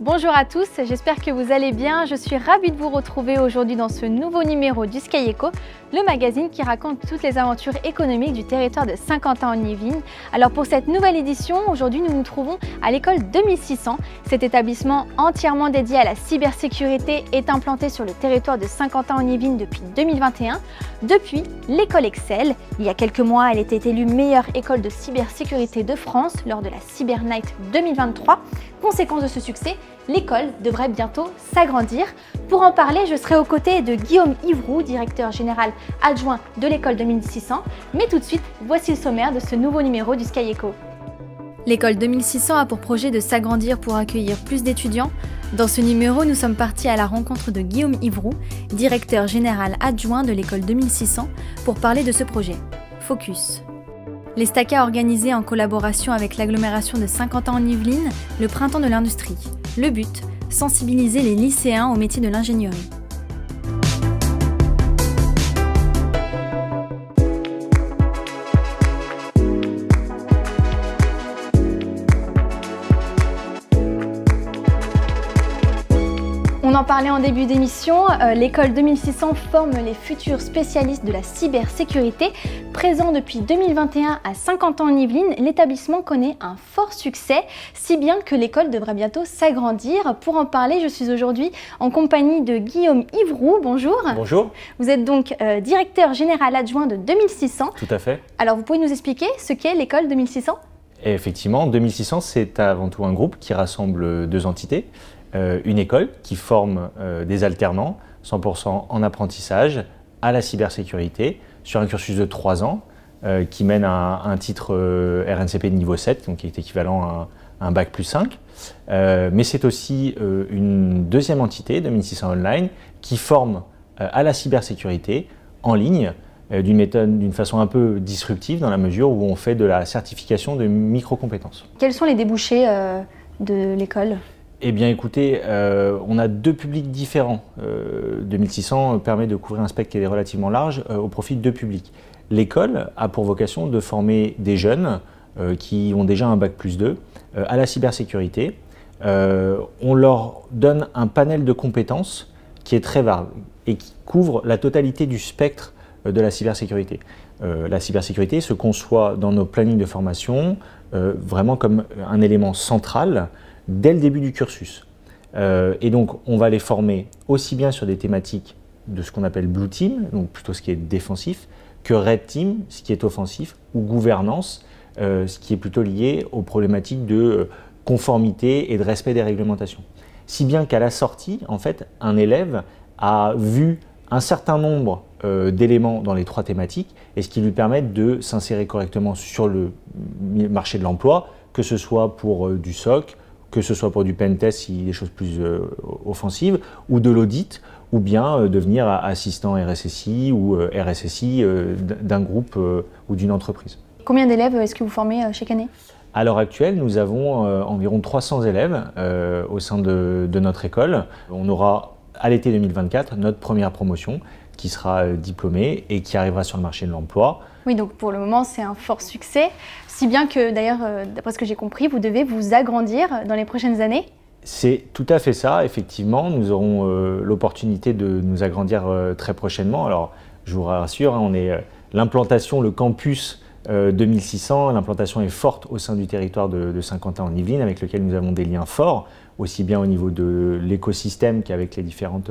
Bonjour à tous, j'espère que vous allez bien. Je suis ravie de vous retrouver aujourd'hui dans ce nouveau numéro du Sky Eco, le magazine qui raconte toutes les aventures économiques du territoire de Saint-Quentin-en-Yvelines. Alors pour cette nouvelle édition, aujourd'hui nous nous trouvons à l'école 2600. Cet établissement entièrement dédié à la cybersécurité est implanté sur le territoire de Saint-Quentin-en-Yvelines depuis 2021. Depuis, l'école excelle. Il y a quelques mois, elle était élue meilleure école de cybersécurité de France lors de la Cyber Night 2023. Conséquence de ce succès, l'école devrait bientôt s'agrandir. Pour en parler, je serai aux côtés de Guillaume Yvroux, directeur général adjoint de l'école 2600. Mais tout de suite, voici le sommaire de ce nouveau numéro du Sky Eco. L'école 2600 a pour projet de s'agrandir pour accueillir plus d'étudiants. Dans ce numéro, nous sommes partis à la rencontre de Guillaume Yvroux, directeur général adjoint de l'école 2600, pour parler de ce projet. Focus. L'Estaca a organisé en collaboration avec l'agglomération de Saint-Quentin-en-Yvelines le Printemps de l'Industrie. Le but, sensibiliser les lycéens au métier de l'ingénierie. On en parlait en début d'émission, l'école 2600 forme les futurs spécialistes de la cybersécurité. Présent depuis 2021 à Saint-Quentin-en-Yvelines, l'établissement connaît un fort succès, si bien que l'école devrait bientôt s'agrandir. Pour en parler, je suis aujourd'hui en compagnie de Guillaume Yvroux. Bonjour. Bonjour. Vous êtes donc directeur général adjoint de 2600. Tout à fait. Alors vous pouvez nous expliquer ce qu'est l'école 2600 ? Et effectivement, 2600, c'est avant tout un groupe qui rassemble deux entités. Une école qui forme des alternants 100% en apprentissage à la cybersécurité sur un cursus de 3 ans qui mène à un titre RNCP de niveau 7, donc qui est équivalent à un bac plus 5. Mais c'est aussi une deuxième entité, 2600 Online, qui forme à la cybersécurité en ligne d'une façon un peu disruptive dans la mesure où on fait de la certification de micro-compétences. Quels sont les débouchés de l'école ? Eh bien écoutez, on a deux publics différents. 2600 permet de couvrir un spectre qui est relativement large au profit de deux publics. L'école a pour vocation de former des jeunes qui ont déjà un bac plus 2 à la cybersécurité. On leur donne un panel de compétences qui est très vaste et qui couvre la totalité du spectre de la cybersécurité. La cybersécurité se conçoit dans nos plannings de formation vraiment comme un élément central dès le début du cursus. Et donc, on va les former aussi bien sur des thématiques de ce qu'on appelle Blue Team, donc plutôt ce qui est défensif, que Red Team, ce qui est offensif, ou gouvernance, ce qui est plutôt lié aux problématiques de conformité et de respect des réglementations. Si bien qu'à la sortie, en fait, un élève a vu un certain nombre d'éléments dans les trois thématiques, et ce qui lui permet de s'insérer correctement sur le marché de l'emploi, que ce soit pour du SOC, que ce soit pour du pentest, si des choses plus offensives, ou de l'audit, ou bien devenir assistant RSSI ou RSSI d'un groupe ou d'une entreprise. Combien d'élèves est-ce que vous formez chaque année ? À l'heure actuelle, nous avons environ 300 élèves au sein de notre école. On aura à l'été 2024 notre première promotion qui sera diplômée et qui arrivera sur le marché de l'emploi. Oui, donc pour le moment, c'est un fort succès, si bien que d'ailleurs, d'après ce que j'ai compris, vous devez vous agrandir dans les prochaines années. C'est tout à fait ça, effectivement. Nous aurons l'opportunité de nous agrandir très prochainement. Alors, je vous rassure, on est l'implantation, le campus 2600, l'implantation est forte au sein du territoire de Saint-Quentin-en-Yvelines, avec lequel nous avons des liens forts, aussi bien au niveau de l'écosystème qu'avec les différentes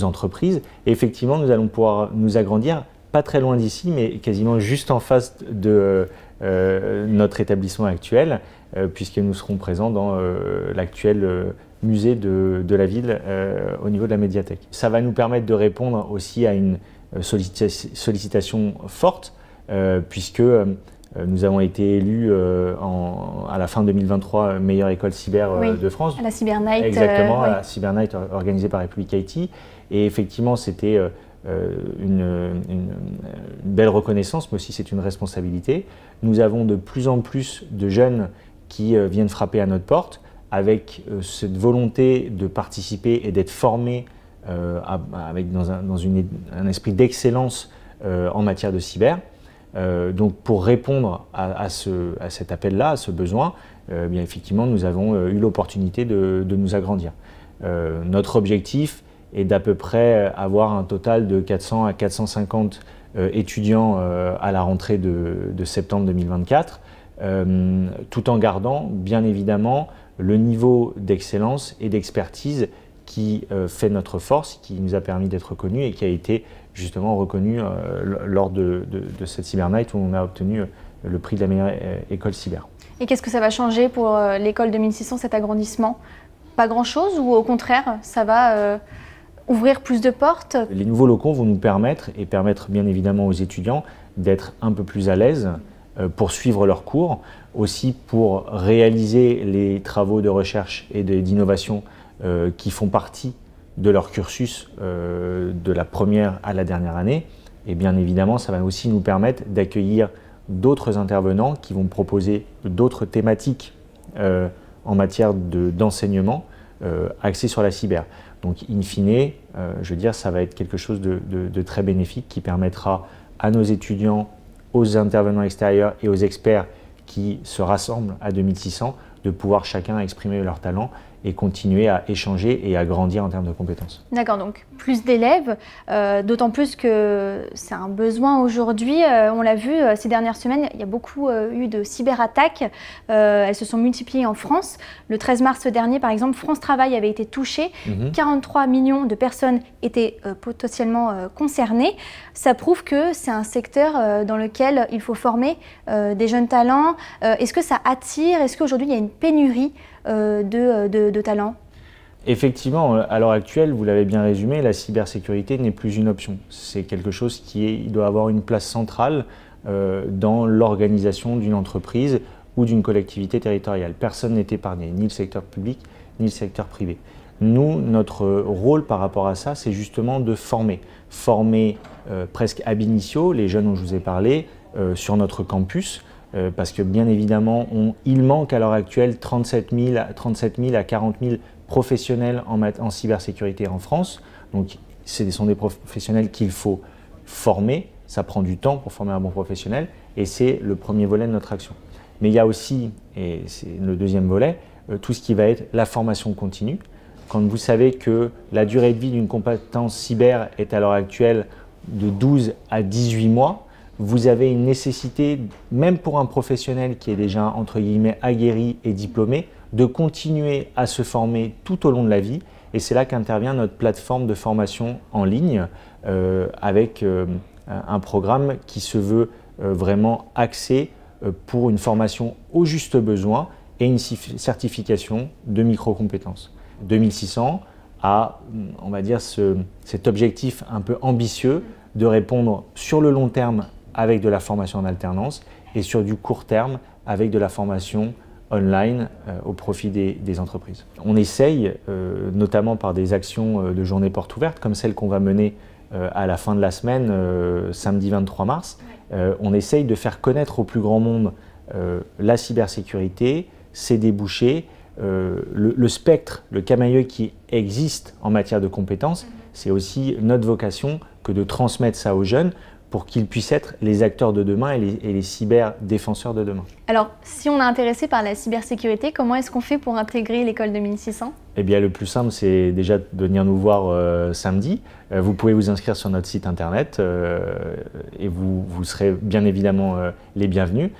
entreprises. Et effectivement, nous allons pouvoir nous agrandir, pas très loin d'ici, mais quasiment juste en face de notre établissement actuel, puisque nous serons présents dans l'actuel musée de la ville au niveau de la médiathèque. Ça va nous permettre de répondre aussi à une sollicitation forte, puisque nous avons été élus à la fin 2023 meilleure école cyber de France. À la Cyber Night. Exactement, à la Cyber Night organisée par République IT. Et effectivement, c'était une belle reconnaissance, mais aussi c'est une responsabilité. Nous avons de plus en plus de jeunes qui viennent frapper à notre porte avec cette volonté de participer et d'être formés dans un esprit d'excellence en matière de cyber. Donc pour répondre à cet appel-là, à ce besoin, bien effectivement, nous avons eu l'opportunité de nous agrandir. Notre objectif est d'à peu près avoir un total de 400 à 450 étudiants à la rentrée de septembre 2024, tout en gardant bien évidemment le niveau d'excellence et d'expertise qui fait notre force, qui nous a permis d'être reconnus et qui a été justement reconnu lors de cette Cyber Night où on a obtenu le prix de la meilleure école cyber. Et qu'est-ce que ça va changer pour l'école 2600, cet agrandissement? Pas grand-chose ou au contraire, ça va ouvrir plus de portes? Les nouveaux locaux vont nous permettre, et permettre bien évidemment aux étudiants, d'être un peu plus à l'aise pour suivre leurs cours, aussi pour réaliser les travaux de recherche et d'innovation qui font partie de leur cursus de la première à la dernière année. Et bien évidemment, ça va aussi nous permettre d'accueillir d'autres intervenants qui vont proposer d'autres thématiques en matière d'enseignement axés sur la cyber. Donc, in fine, je veux dire, ça va être quelque chose de très bénéfique qui permettra à nos étudiants, aux intervenants extérieurs et aux experts qui se rassemblent à 2600 de pouvoir chacun exprimer leur talent et continuer à échanger et à grandir en termes de compétences. D'accord, donc plus d'élèves, d'autant plus que c'est un besoin aujourd'hui. On l'a vu ces dernières semaines, il y a beaucoup eu de cyberattaques. Elles se sont multipliées en France. Le 13 mars dernier, par exemple, France Travail avait été touché. 43 millions de personnes étaient potentiellement concernées. Ça prouve que c'est un secteur dans lequel il faut former des jeunes talents. Est-ce que ça attire? Est-ce qu'aujourd'hui, il y a une pénurie de talents? Effectivement, à l'heure actuelle, vous l'avez bien résumé, la cybersécurité n'est plus une option. C'est quelque chose qui doit avoir une place centrale dans l'organisation d'une entreprise ou d'une collectivité territoriale. Personne n'est épargné, ni le secteur public, ni le secteur privé. Nous, notre rôle par rapport à ça, c'est justement de former. Former presque ab initio les jeunes dont je vous ai parlé sur notre campus, parce que bien évidemment, il manque à l'heure actuelle 37 000 à 40 000 professionnels en cybersécurité en France. Donc, ce sont des professionnels qu'il faut former. Ça prend du temps pour former un bon professionnel et c'est le premier volet de notre action. Mais il y a aussi, et c'est le deuxième volet, tout ce qui va être la formation continue. Quand vous savez que la durée de vie d'une compétence cyber est à l'heure actuelle de 12 à 18 mois, vous avez une nécessité, même pour un professionnel qui est déjà entre guillemets aguerri et diplômé, de continuer à se former tout au long de la vie. Et c'est là qu'intervient notre plateforme de formation en ligne avec un programme qui se veut vraiment axé pour une formation au juste besoin et une certification de micro-compétences. 2600 a, on va dire, cet objectif un peu ambitieux de répondre sur le long terme avec de la formation en alternance et sur du court terme avec de la formation online au profit des entreprises. On essaye, notamment par des actions de journée porte ouverte, comme celle qu'on va mener à la fin de la semaine, samedi 23 mars, on essaye de faire connaître au plus grand monde la cybersécurité, ses débouchés, le spectre, le camailleux qui existe en matière de compétences. C'est aussi notre vocation que de transmettre ça aux jeunes pour qu'ils puissent être les acteurs de demain et les cyberdéfenseurs de demain. Alors, si on est intéressé par la cybersécurité, comment est-ce qu'on fait pour intégrer l'école 2600? Eh bien, le plus simple, c'est déjà de venir nous voir samedi. Vous pouvez vous inscrire sur notre site internet et vous serez bien évidemment les bienvenus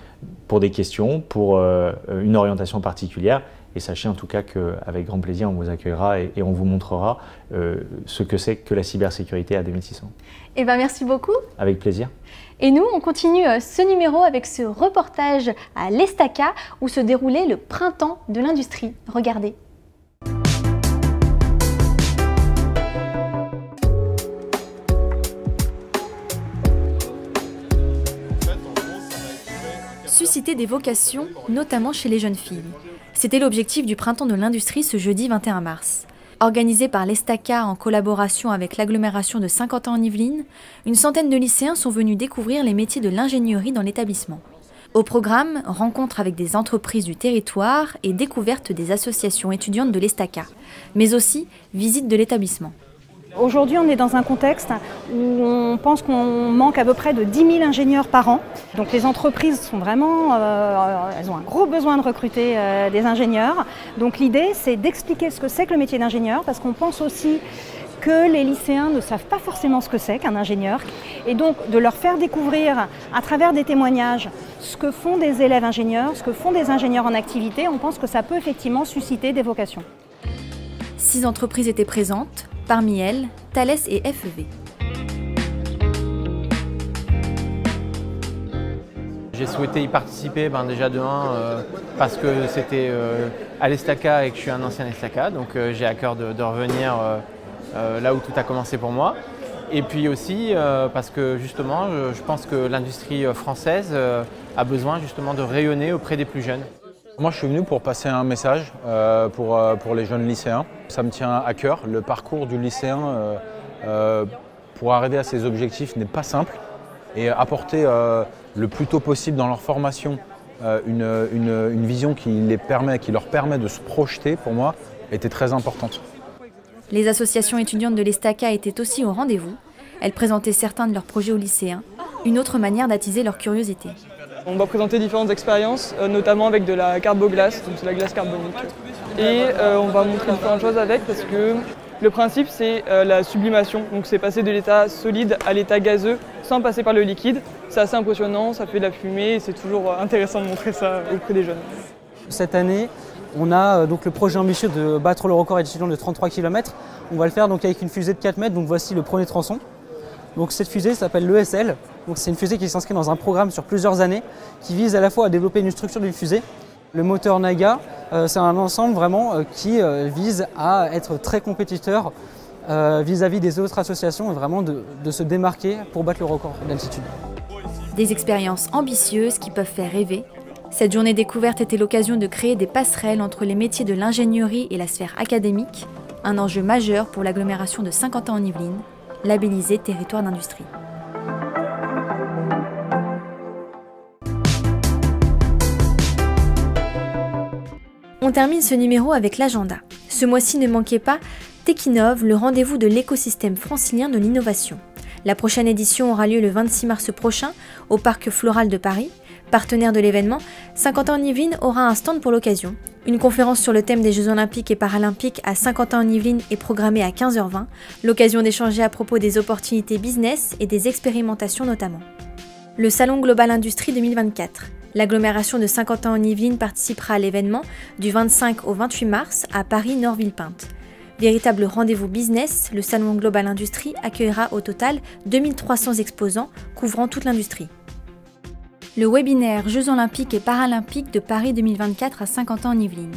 pour des questions, pour une orientation particulière. Et sachez en tout cas qu'avec grand plaisir, on vous accueillera et on vous montrera ce que c'est que la cybersécurité à 2600. Eh bien, merci beaucoup. Avec plaisir. Et nous, on continue ce numéro avec ce reportage à l'Estaca où se déroulait le printemps de l'industrie. Regardez. Susciter des vocations, notamment chez les jeunes filles. C'était l'objectif du printemps de l'industrie ce jeudi 21 mars. Organisé par l'Estaca en collaboration avec l'agglomération de Saint-Quentin-en-Yvelines, une centaine de lycéens sont venus découvrir les métiers de l'ingénierie dans l'établissement. Au programme, rencontres avec des entreprises du territoire et découverte des associations étudiantes de l'Estaca, mais aussi visite de l'établissement. Aujourd'hui, on est dans un contexte où on pense qu'on manque à peu près de 10 000 ingénieurs par an. Donc les entreprises sont vraiment, elles ont un gros besoin de recruter des ingénieurs. Donc l'idée, c'est d'expliquer ce que c'est que le métier d'ingénieur, parce qu'on pense aussi que les lycéens ne savent pas forcément ce que c'est qu'un ingénieur. Et donc de leur faire découvrir à travers des témoignages ce que font des élèves ingénieurs, ce que font des ingénieurs en activité, on pense que ça peut effectivement susciter des vocations. 6 entreprises étaient présentes. Parmi elles, Thales et FEV. J'ai souhaité y participer déjà de 1 parce que c'était à l'Estaca et que je suis un ancien Estaca, donc j'ai à cœur de revenir là où tout a commencé pour moi. Et puis aussi parce que justement je pense que l'industrie française a besoin justement de rayonner auprès des plus jeunes. Moi, je suis venu pour passer un message pour les jeunes lycéens. Ça me tient à cœur. Le parcours du lycéen pour arriver à ses objectifs n'est pas simple. Et apporter le plus tôt possible dans leur formation une vision qui leur permet de se projeter, pour moi, était très importante. Les associations étudiantes de l'Estaca étaient aussi au rendez-vous. Elles présentaient certains de leurs projets aux lycéens, une autre manière d'attiser leur curiosité. On va présenter différentes expériences, notamment avec de la carboglace, donc c'est la glace carbonique. Et on va montrer différentes choses avec, parce que le principe c'est la sublimation, donc c'est passer de l'état solide à l'état gazeux sans passer par le liquide. C'est assez impressionnant, ça fait de la fumée et c'est toujours intéressant de montrer ça auprès des jeunes. Cette année, on a donc le projet ambitieux de battre le record étudiant de 33 km. On va le faire donc avec une fusée de 4 mètres, donc voici le premier tronçon. Donc cette fusée s'appelle l'ESL. C'est une fusée qui s'inscrit dans un programme sur plusieurs années qui vise à la fois à développer une structure d'une fusée. Le moteur Naga, c'est un ensemble vraiment qui vise à être très compétiteur vis-à-vis des autres associations et vraiment de se démarquer pour battre le record d'altitude. Des expériences ambitieuses qui peuvent faire rêver. Cette journée découverte était l'occasion de créer des passerelles entre les métiers de l'ingénierie et la sphère académique, un enjeu majeur pour l'agglomération de Saint-Quentin-en-Yvelines, labellisée territoire d'industrie. On termine ce numéro avec l'agenda. Ce mois-ci, ne manquez pas Techinov, le rendez-vous de l'écosystème francilien de l'innovation. La prochaine édition aura lieu le 26 mars prochain au Parc Floral de Paris. Partenaire de l'événement, Saint-Quentin-en-Yvelines aura un stand pour l'occasion. Une conférence sur le thème des Jeux Olympiques et Paralympiques à Saint-Quentin-en-Yvelines est programmée à 15h20, l'occasion d'échanger à propos des opportunités business et des expérimentations notamment. Le Salon Global Industrie 2024. L'agglomération de Saint-Quentin-en-Yvelines participera à l'événement du 25 au 28 mars à Paris-Nord-Villepinte. Véritable rendez-vous business, le Salon Global Industrie accueillera au total 2300 exposants couvrant toute l'industrie. Le webinaire Jeux Olympiques et Paralympiques de Paris 2024 à Saint-Quentin-en-Yvelines.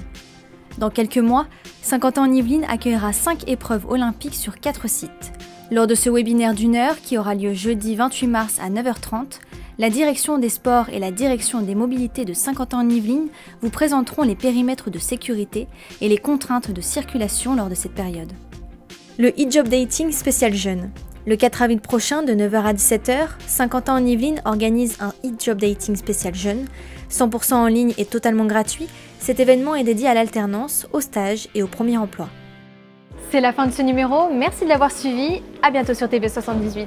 Dans quelques mois, Saint-Quentin-en-Yvelines accueillera 5 épreuves olympiques sur 4 sites. Lors de ce webinaire d'1 heure qui aura lieu jeudi 28 mars à 9h30, la Direction des Sports et la Direction des Mobilités de Saint-Quentin-en-Yvelines vous présenteront les périmètres de sécurité et les contraintes de circulation lors de cette période. Le e-job dating spécial jeune. Le 4 avril prochain, de 9h à 17h, Saint-Quentin-en-Yvelines organise un e-job dating spécial jeune. 100% en ligne et totalement gratuit, cet événement est dédié à l'alternance, au stage et au premier emploi. C'est la fin de ce numéro, merci de l'avoir suivi, à bientôt sur TV78.